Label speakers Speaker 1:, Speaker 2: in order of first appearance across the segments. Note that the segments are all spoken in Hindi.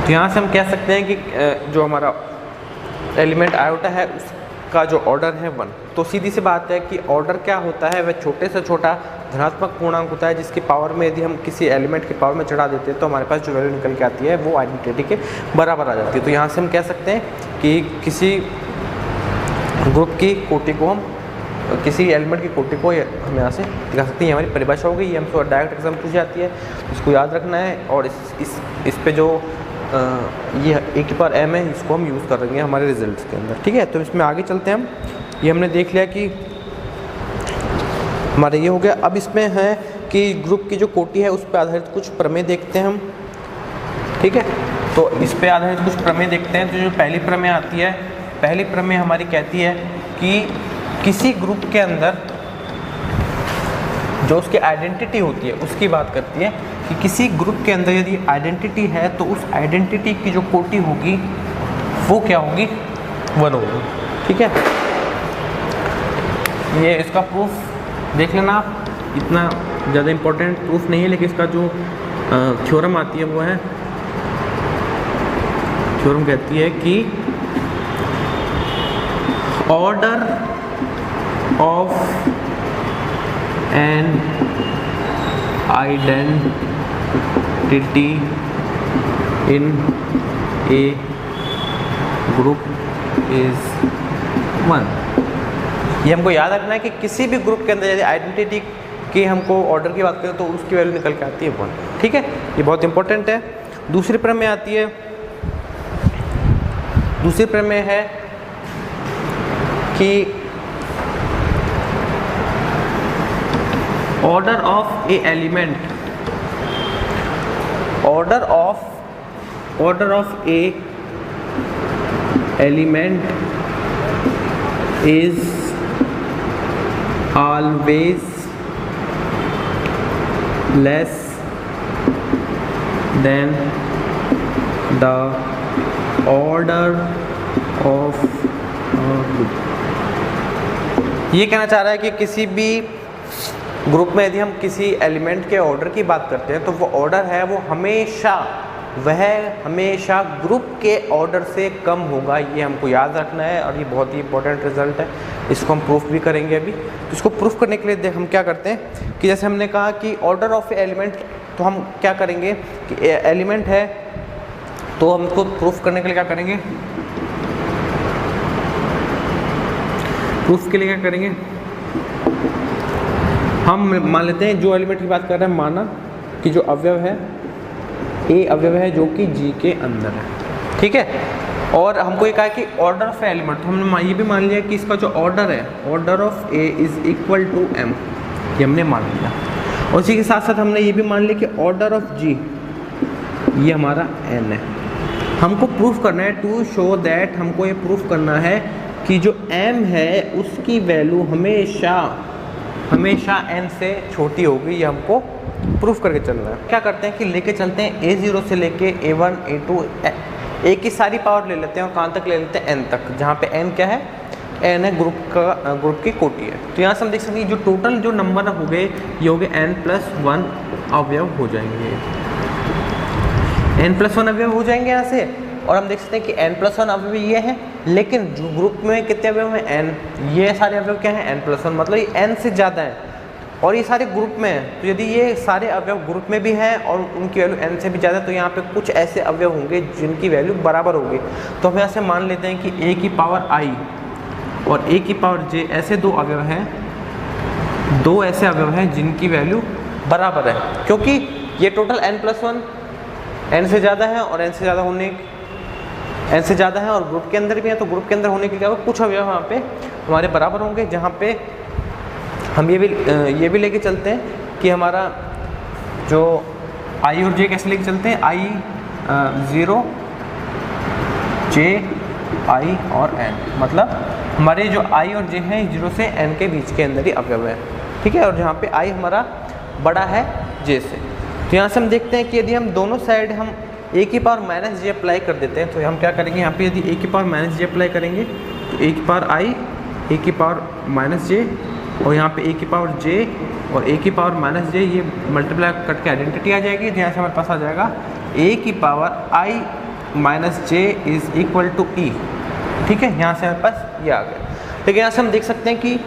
Speaker 1: तो यहाँ से हम कह सकते हैं कि जो हमारा एलिमेंट आयोटा है उसका जो ऑर्डर है 1। तो सीधी सी बात है कि ऑर्डर क्या होता है, वह छोटे से छोटा धनात्मक पूर्णांक होता है जिसकी पावर में यदि हम किसी एलिमेंट की पावर में चढ़ा देते हैं तो हमारे पास जो वैल्यू निकल के आती है वो आइडेंटिटी के बराबर आ जाती है। तो यहाँ से हम कह सकते हैं कि किसी ग्रुप की कोटि को हम किसी एलिमेंट की कोटि को हम यहाँ से दिखा सकते हैं। ये हमारी परिभाषा हो गई, ये हमसे डायरेक्ट एग्जाम पूछ जाती है, इसको याद रखना है। और इस पे जो ये e⁻m है इसको हम यूज़ करेंगे हमारे रिजल्ट्स के अंदर, ठीक है। तो इसमें आगे चलते हैं हम। ये हमने देख लिया कि हमारे ये हो गया। अब इसमें है कि ग्रुप की जो कोटि है उस पर आधारित कुछ प्रमेय देखते हैं हम, ठीक है। तो इस पे आधारित कुछ प्रमेय देखते हैं। तो जो पहली प्रमेय आती है, पहली प्रमेय हमारी कहती है कि किसी ग्रुप के अंदर जो उसकी आइडेंटिटी होती है उसकी बात करती है कि किसी ग्रुप के अंदर यदि आइडेंटिटी है तो उस आइडेंटिटी की जो कोटि होगी वो क्या होगी, 1 होगी, ठीक है। ये इसका प्रूफ देख लेना आप, इतना ज़्यादा इम्पोर्टेंट प्रूफ नहीं है, लेकिन इसका जो थ्योरम आती है वो है, थ्योरम कहती है कि order of an identity in A group is 1। ये हमको याद रखना है कि किसी भी ग्रुप के अंदर यदि आइडेंटिटी की हमको ऑर्डर की बात करें तो उसकी वैल्यू निकल के आती है 1, ठीक है। ये बहुत इंपॉर्टेंट है। दूसरी प्रमेय आती है, दूसरी प्रमेय है कि order of A element, order of A element is always less than the order of group. ये कहना चाह रहा है कि किसी भी ग्रुप में यदि हम किसी एलिमेंट के ऑर्डर की बात करते हैं तो वो ऑर्डर है वो हमेशा ग्रुप के ऑर्डर से कम होगा। ये हमको याद रखना है और ये बहुत ही इंपॉर्टेंट रिजल्ट है, इसको हम प्रूफ भी करेंगे अभी। तो इसको प्रूफ करने के लिए हम क्या करते हैं कि जैसे हमने कहा कि ऑर्डर ऑफ एलिमेंट, तो हम क्या करेंगे कि एलिमेंट है तो हम इसको प्रूफ करने के लिए क्या करेंगे, प्रूफ के लिए क्या करेंगे, हम मान लेते हैं जो एलिमेंट की बात कर रहे हैं, माना कि जो अवयव है ए अवयव है जो कि जी के अंदर है, ठीक है। और हमको ये कहा कि ऑर्डर ऑफ एलिमेंट, तो हमने ये भी मान लिया कि इसका जो ऑर्डर है, order of a is equal to m, ये हमने मान लिया। और इसी के साथ साथ हमने ये भी मान लिया कि ऑर्डर ऑफ जी ये हमारा n है। हमको प्रूफ करना है, टू शो दैट, हमको ये प्रूफ करना है कि जो m है उसकी वैल्यू हमेशा n से छोटी होगी। ये हमको प्रूफ करके चलना है। क्या करते हैं कि लेके चलते हैं a0 से लेके a1 a2 a की सारी पावर ले लेते हैं और कहाँ तक ले लेते हैं n तक, जहाँ पे n क्या है, n है ग्रुप की कोटि है। तो यहाँ से हम देख सकते हैं जो टोटल जो नंबर हो गए ये हो गए n+1 अवयव हो जाएंगे, n+1 अवयव हो जाएंगे यहाँ से। और हम देख सकते हैं कि n+1 अवयव ये है, लेकिन जो ग्रुप में कितने अवयव हैं, n, ये सारे अवयव क्या हैं, n+1, मतलब ये n से ज़्यादा है और ये सारे ग्रुप में हैं। तो यदि ये सारे अवयव ग्रुप में भी हैं और उनकी वैल्यू n से भी ज़्यादा, तो यहाँ पे कुछ ऐसे अवयव होंगे जिनकी वैल्यू बराबर होगी। तो हम यहाँ से मान लेते हैं कि a की पावर i और a की पावर j ऐसे दो अवयव हैं, दो ऐसे अवयव हैं जिनकी वैल्यू बराबर है, क्योंकि ये टोटल n+1 n से ज़्यादा है और n से ज़्यादा है और ग्रुप के अंदर भी है। तो ग्रुप के अंदर होने के लिए कुछ अवयव यहाँ पे हमारे बराबर होंगे, जहाँ पे हम ये भी लेके चलते हैं कि हमारा जो i और j कैसे लेके चलते हैं, i0 j i और n, मतलब हमारे जो i और j हैं 0 से n के बीच के अंदर ही अवयव है, ठीक है। और जहाँ पे i हमारा बड़ा है j से। तो यहाँ से हम देखते हैं कि यदि हम दोनों साइड हम a की पावर -j अप्लाई कर देते हैं, तो हम क्या करेंगे, यहाँ पे यदि a की पावर -j अप्लाई करेंगे तो a की पावर i, a की पावर -j और यहाँ पे a की पावर j और a की पावर -j, ये मल्टीप्लाई करके आइडेंटिटी आ जाएगी। यहाँ से हमारे पास आ जाएगा a की power i minus J is equal to E. ठीक है, यहाँ से हमारे पास ये आ गया। लेकिन यहाँ से हम देख सकते हैं कि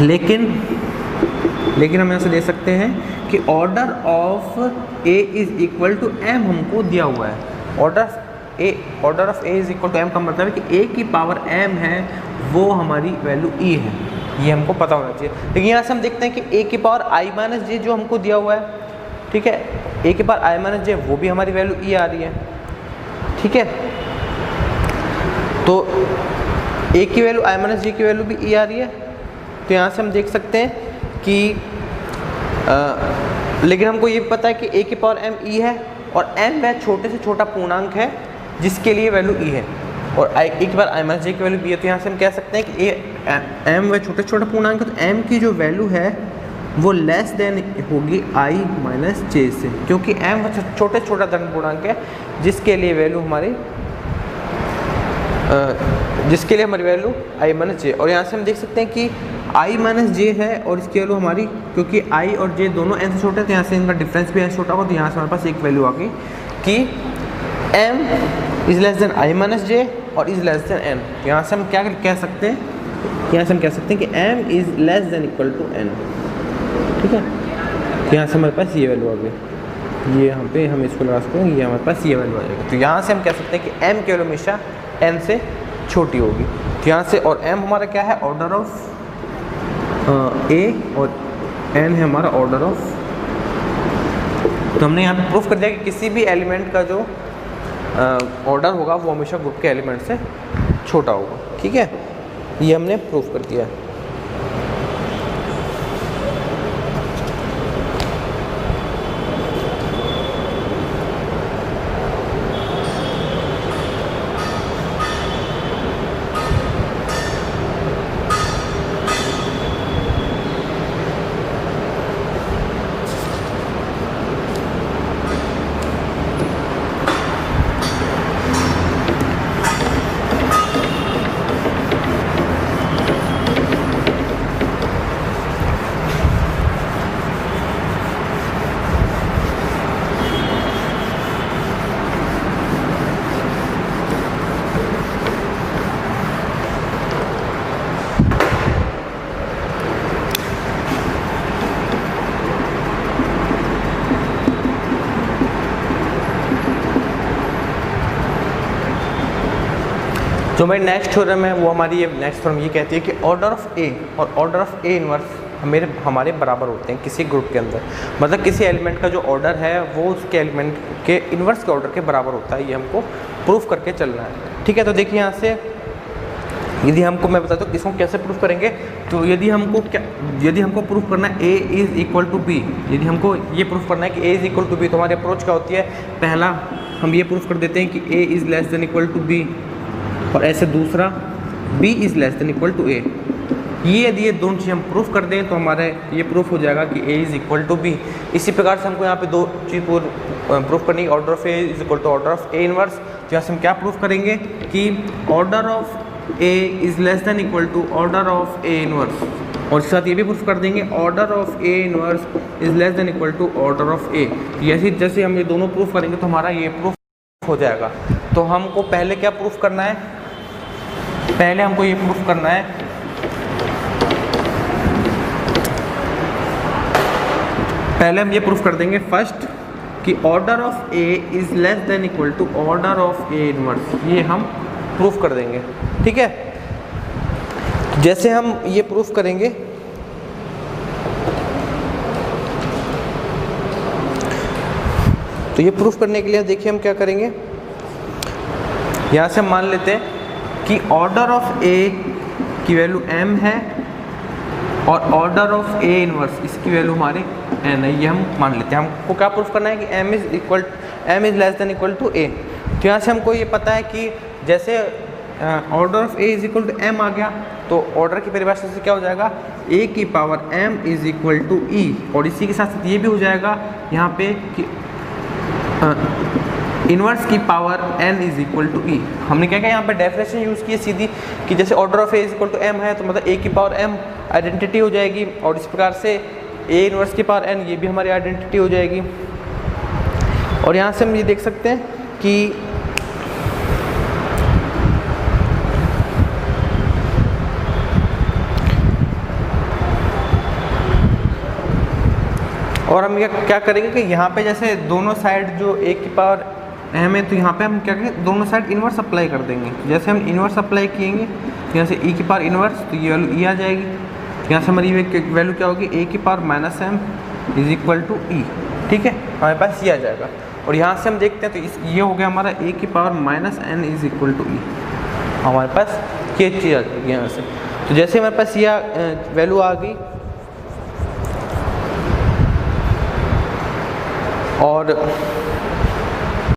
Speaker 1: लेकिन हम यहाँ से देख सकते हैं कि order of a is equal to m हमको दिया हुआ है। Order of a is equal to m का मतलब है कि ए की पावर एम है वो हमारी वैल्यू ई है, ये हमको पता होना चाहिए। लेकिन यहाँ से हम देखते हैं कि ए की पावर आई माइनस जे जो हमको दिया हुआ है, ठीक है, ए की पावर आई माइनस जे वो भी हमारी वैल्यू ई आ रही है। ठीक है, तो ए की वैल्यू आई माइनस जे की वैल्यू भी ई आ रही है। तो यहाँ से हम देख सकते हैं कि लेकिन हमको ये पता है कि ए की पावर एम ई है और एम वह छोटे से छोटा पूर्णांक है जिसके लिए वैल्यू ई है, और ए की पावर आई माइनस जे की वैल्यू बी है। तो यहाँ से हम कह सकते हैं कि एम वह छोटे से छोटा पूर्णांक है, तो एम की जो वैल्यू है वो लेस देन होगी आई माइनस जे से, क्योंकि एम छोटे से छोटा धन पूर्णांक है जिसके लिए वैल्यू हमारी वैल्यू आई माइनस जे। और यहाँ से हम देख सकते हैं कि आई माइनस जे है और इसकी वैल्यू हमारी, क्योंकि आई और जे दोनों एन से छोटे हैं तो यहाँ से इनका डिफरेंस भी एन छोटा होगा, तो यहाँ से हमारे पास एक वैल्यू आ गई कि M is less than I minus J और इज लेस देन एन। यहाँ से हम क्या कह सकते हैं, यहाँ से हम कह सकते हैं कि M is less than equal to n. ठीक है, यहाँ से हमारे पास ये वैल्यू आ गई, ये यहाँ पे हम इसको लगा सकते हैं, ये हमारे पास ये वैल्यू आ जाएगी। तो यहाँ से हम कह सकते हैं कि एम की वैल्यू हमेशा एन से छोटी होगी। तो यहाँ से, और एम हमारा क्या है, ऑर्डर ऑफ ए, और एन है हमारा ऑर्डर ऑफ। तो हमने यहाँ पे प्रूफ कर दिया कि किसी भी एलिमेंट का जो ऑर्डर होगा वो हमेशा ग्रुप के एलिमेंट से छोटा होगा। ठीक है, ये हमने प्रूफ कर दिया है। जो हमारी नेक्स्ट थ्योरम है वो हमारी ये नेक्स्ट थ्योरम ये कहती है कि ऑर्डर ऑफ ए और ऑर्डर ऑफ ए इनवर्स हमारे बराबर होते हैं किसी ग्रुप के अंदर। मतलब किसी एलिमेंट का जो ऑर्डर है वो उसके एलिमेंट के इन्वर्स के ऑर्डर के बराबर होता है, ये हमको प्रूफ करके चलना है। ठीक है, तो देखिए यहाँ से यदि हमको, मैं बताता हूँ इसको कैसे प्रूफ करेंगे। तो यदि हमको प्रूफ करना है a is equal to b, यदि हमको ये प्रूफ करना है कि ए इज़ इक्वल टू बी, तो हमारी अप्रोच क्या होती है, पहला हम ये प्रूफ कर देते हैं कि ए is less than equal to B, और ऐसे दूसरा b is less than equal to A. ये यदि ये दोनों चीज़ हम प्रूफ कर दें तो हमारे ये प्रूफ हो जाएगा कि a is equal to b. इसी प्रकार से हमको यहाँ पे दो चीज़ प्रूफ करनी है, order of a is equal to order of a inverse. तो यहाँ से हम क्या प्रूफ करेंगे कि order of a is less than equal to order of a inverse, और इसके साथ ये भी प्रूफ कर देंगे order of a inverse is less than equal to order of a। जैसे हम ये दोनों प्रूफ करेंगे तो हमारा ये प्रूफ हो जाएगा। तो हमको पहले क्या प्रूफ करना है, पहले हमको ये प्रूफ करना है पहले हम ये प्रूफ कर देंगे फर्स्ट कि order of a is less than equal to order of a inverse, ये हम प्रूफ कर देंगे। ठीक है, जैसे हम ये प्रूफ करेंगे तो ये प्रूफ करने के लिए देखिए हम क्या करेंगे, यहाँ से हम मान लेते हैं कि ऑर्डर ऑफ ए की वैल्यू m है और ऑर्डर ऑफ ए इनवर्स इसकी वैल्यू हमारी n है, ये हम मान लेते हैं। हमको क्या प्रूफ करना है कि m is less than equal to a। तो यहाँ से हमको ये पता है कि जैसे order of a is equal to m आ गया तो ऑर्डर की परिभाषा से क्या हो जाएगा, a की power m is equal to e, और इसी के साथ साथ ये भी हो जाएगा यहाँ पे कि इनवर्स की power n is equal to E. हमने क्या किया यहाँ पे डेफिनेशन यूज़ की है सीधी कि जैसे order of a is equal to m है तो मतलब a की पावर m आइडेंटिटी हो जाएगी, और इस प्रकार से a इनवर्स की पावर n ये भी हमारी आइडेंटिटी हो जाएगी। और यहाँ से हम ये देख सकते हैं कि और हम क्या करेंगे कि यहाँ पे जैसे दोनों साइड जो ए की पावर m है, तो यहाँ पे हम क्या करेंगे, दोनों साइड इन्वर्स अप्लाई कर देंगे। जैसे हम इन्वर्स अप्लाई किएंगे यहाँ से e की पावर इन्वर्स, तो ये वैल्यू e आ जाएगी। यहाँ से हमारी वैल्यू क्या होगी, a की power minus m is equal to E. ठीक है, हमारे पास ये आ जाएगा। और यहाँ से हम देखते हैं तो ये हो गया हमारा a की power minus n is equal to E. हमारे पास ये चीज़ आ जाएगी यहाँ से। तो जैसे हमारे पास ये वैल्यू आ गई और